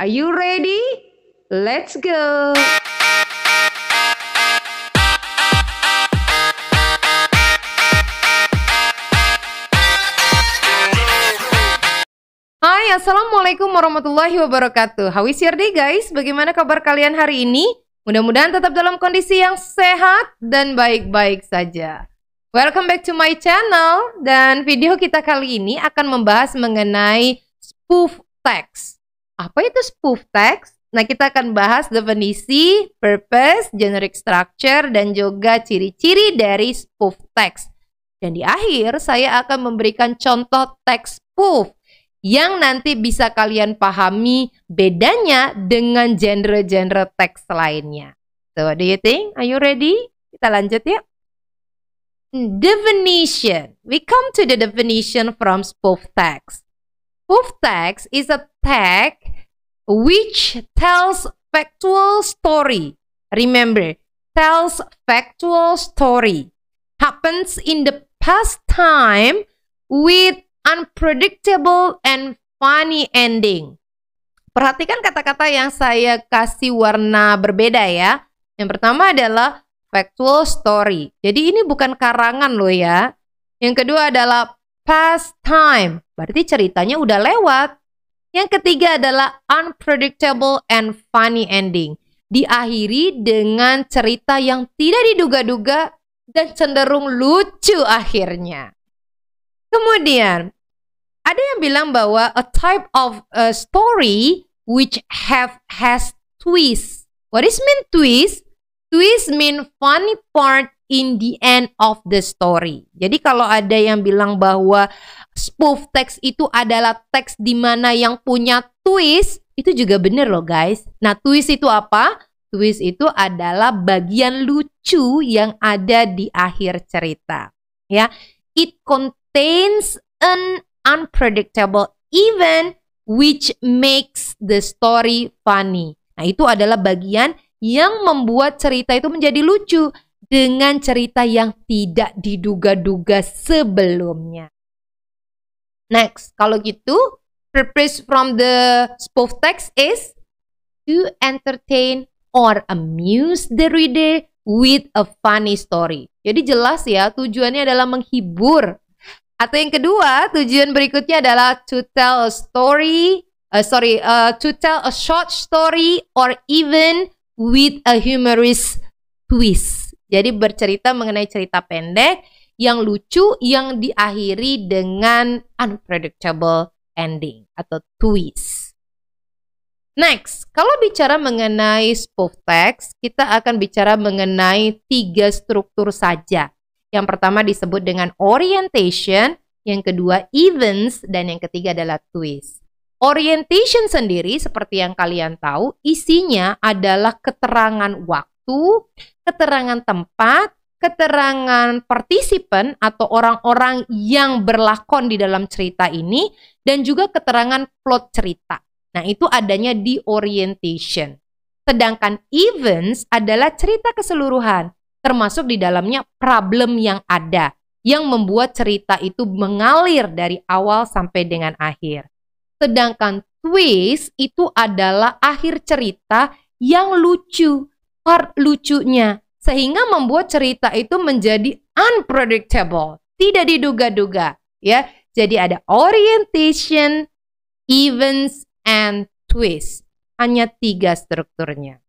Are you ready? Let's go! Hai, Assalamualaikum warahmatullahi wabarakatuh. How is your day guys? Bagaimana kabar kalian hari ini? Mudah-mudahan tetap dalam kondisi yang sehat dan baik-baik saja. Welcome back to my channel. Dan video kita kali ini akan membahas mengenai spoof text. Apa itu spoof text? Nah, kita akan bahas definisi, purpose, generic structure, dan juga ciri-ciri dari spoof text. Dan di akhir, saya akan memberikan contoh teks spoof yang nanti bisa kalian pahami bedanya dengan genre-genre teks lainnya. So, what do you think? Are you ready? Kita lanjut ya. Definition. We come to the definition from spoof text. Spoof text is a text which tells factual story. Remember, tells factual story. Happens in the past time with unpredictable and funny ending. Perhatikan kata-kata yang saya kasih warna berbeda ya. Yang pertama adalah factual story. Jadi ini bukan karangan loh ya. Yang kedua adalah past time. Berarti ceritanya udah lewat. Yang ketiga adalah unpredictable and funny ending. Diakhiri dengan cerita yang tidak diduga-duga dan cenderung lucu akhirnya. Kemudian, ada yang bilang bahwa a type of a story which has twist. What is mean twist? Twist mean funny part in the end of the story. Jadi kalau ada yang bilang bahwa spoof text itu adalah teks di mana yang punya twist, itu juga benar loh guys. Nah, twist itu apa? Twist itu adalah bagian lucu yang ada di akhir cerita. Ya, it contains an unpredictable event which makes the story funny. Nah, itu adalah bagian yang membuat cerita itu menjadi lucu dengan cerita yang tidak diduga-duga sebelumnya. Next, kalau gitu, purpose from the spoof text is to entertain or amuse the reader with a funny story. Jadi jelas ya, tujuannya adalah menghibur. Atau yang kedua, tujuan berikutnya adalah to tell a story, to tell a short story or even with a humorous twist. Jadi bercerita mengenai cerita pendek yang lucu yang diakhiri dengan unpredictable ending atau twist. Next, kalau bicara mengenai spoof text, kita akan bicara mengenai 3 struktur saja. Yang pertama disebut dengan orientation, yang kedua events, dan yang ketiga adalah twist. Orientation sendiri seperti yang kalian tahu, isinya adalah keterangan waktu, keterangan tempat, keterangan partisipan atau orang-orang yang berlakon di dalam cerita ini, dan juga keterangan plot cerita. Nah, itu adanya di orientation. Sedangkan events adalah cerita keseluruhan, termasuk di dalamnya problem yang ada, yang membuat cerita itu mengalir dari awal sampai dengan akhir. Sedangkan twist itu adalah akhir cerita yang lucu, part lucunya, sehingga membuat cerita itu menjadi unpredictable, tidak diduga-duga, ya. Jadi ada orientation, events, and twist. Hanya 3 strukturnya.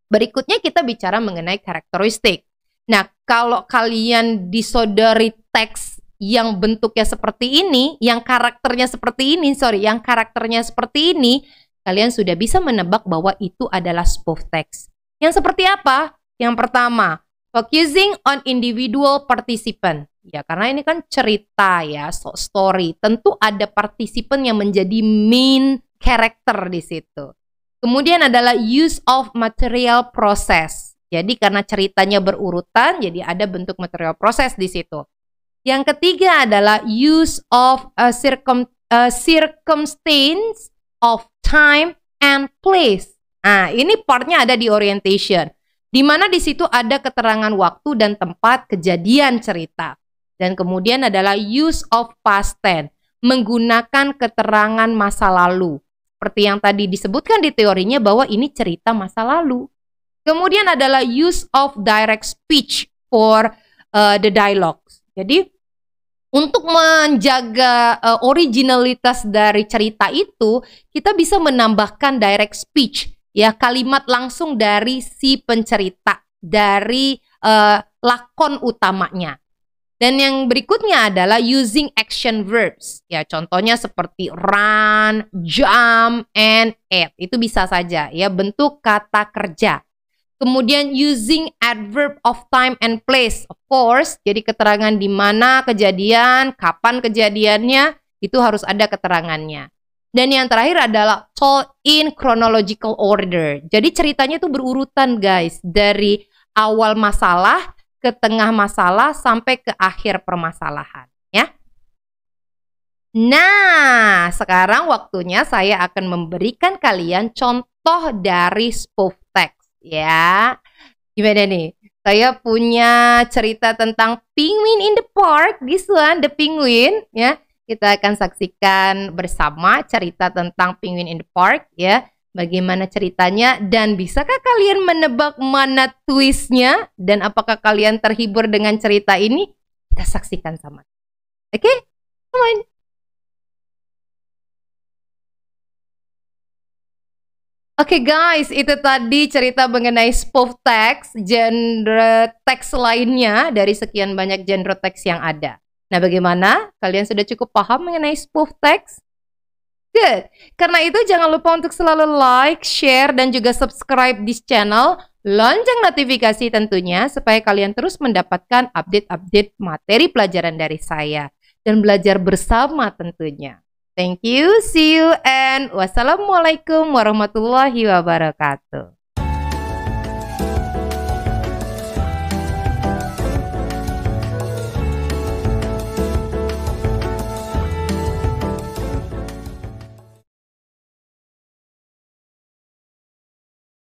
Berikutnya kita bicara mengenai karakteristik. Nah, kalau kalian disodori teks yang bentuknya seperti ini, yang karakternya seperti ini, kalian sudah bisa menebak bahwa itu adalah spoof text. Yang seperti apa? Yang pertama, focusing on individual participant. Ya, karena ini kan cerita ya, story. Tentu ada partisipan yang menjadi main character di situ. Kemudian adalah use of material process. Jadi karena ceritanya berurutan, jadi ada bentuk material proses di situ. Yang ketiga adalah use of a circumstance of time and place. Nah, ini partnya ada di orientation, di mana di situ ada keterangan waktu dan tempat kejadian cerita. Dan kemudian adalah use of past tense, menggunakan keterangan masa lalu. seperti yang tadi disebutkan di teorinya bahwa ini cerita masa lalu. Kemudian adalah use of direct speech for the dialogues. Jadi untuk menjaga originalitas dari cerita itu, kita bisa menambahkan direct speech, ya, kalimat langsung dari si pencerita, dari lakon utamanya. Dan yang berikutnya adalah using action verbs. Ya, contohnya seperti run, jump, and eat. Itu bisa saja, ya, bentuk kata kerja. Kemudian using adverb of time and place. Of course, jadi keterangan di mana kejadian, kapan kejadiannya, itu harus ada keterangannya. Dan yang terakhir adalah told in chronological order. Jadi ceritanya itu berurutan, guys, dari awal masalah ke tengah masalah sampai ke akhir permasalahan, ya. Nah, sekarang waktunya saya akan memberikan kalian contoh dari spoof text, ya. Gimana nih? Saya punya cerita tentang Penguin in the Park. This one, the penguin, ya. Kita akan saksikan bersama cerita tentang Penguin in the Park, ya. Bagaimana ceritanya dan bisakah kalian menebak mana twistnya dan apakah kalian terhibur dengan cerita ini? Kita saksikan sama. Oke? Come on. Oke guys, itu tadi cerita mengenai spoof text, genre teks lainnya dari sekian banyak genre teks yang ada. Nah, bagaimana? Kalian sudah cukup paham mengenai spoof text? Good. Karena itu jangan lupa untuk selalu like, share, dan juga subscribe di channel. Lonceng notifikasi tentunya supaya kalian terus mendapatkan update-update materi pelajaran dari saya. Dan belajar bersama tentunya. Thank you, see you, and wassalamualaikum warahmatullahi wabarakatuh.